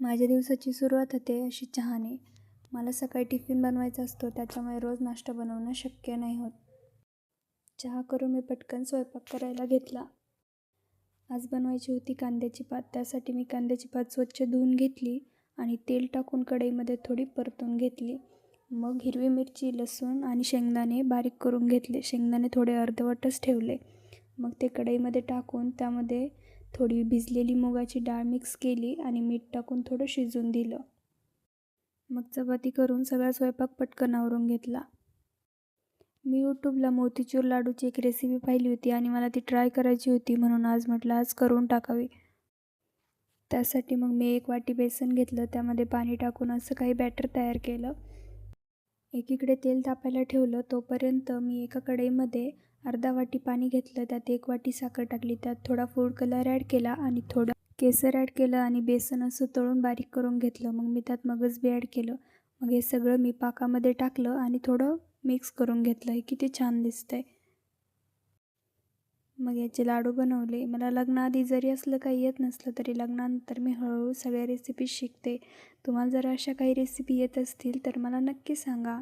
माझ्या दिवसाची सुरुवात होते अशी चहाने. मला सकाळी टिफिन बनवायचा असतो, त्याच्यामुळे रोज नाश्ता बनवणं शक्य नाही होत. चहा करून मी पटकन स्वयंपाक करायला घेतला. आज बनवायची होती कांद्याची पात. त्यासाठी मी कांद्याची पात स्वच्छ धुवून घेतली आणि तेल टाकून कढईमध्ये थोडी परतून घेतली. मग हिरवी मिरची, लसूण आणि शेंगदाणे बारीक करून घेतले. शेंगदाणे थोडे अर्धवटच ठेवले. मग ते कढईमध्ये टाकून त्यामध्ये थोडी भिजलेली मुगाची डाळ मिक्स केली आणि मीठ टाकून थोडं शिजून दिलं. मग चपाती करून सगळा स्वयंपाक पटकन आवरून घेतला. मी यूट्यूबला मोतीचूर लाडूची एक रेसिपी पाहिली होती आणि मला ती ट्राय करायची होती, म्हणून आज म्हटलं आज करून टाकावी. त्यासाठी मग मी 1 वाटी बेसन घेतलं, त्यामध्ये पाणी टाकून असं काही बॅटर तयार केलं. एकीकडे तेल तापायला ठेवलं. तोपर्यंत मी एका कढईमध्ये अर्धा वाटी पाणी घेतलं, त्यात 1 वाटी साखर टाकली, त्यात थोडा फूड कलर ॲड केला आणि थोडं केसर ॲड केलं आणि बेसन असं तळून बारीक करून घेतलं. मग मी त्यात मगजबी ॲड केलं. मग हे सगळं मी पाकामध्ये टाकलं आणि थोडं मिक्स करून घेतलं. हे किती छान दिसतंय. मग याचे लाडू बनवले. मला लग्नाआधी जरी असलं काही येत नसलं, तरी लग्नानंतर मी हळूहळू सगळ्या रेसिपी शिकते. तुम्हाला जर अशा काही रेसिपी येत असतील तर मला नक्की सांगा.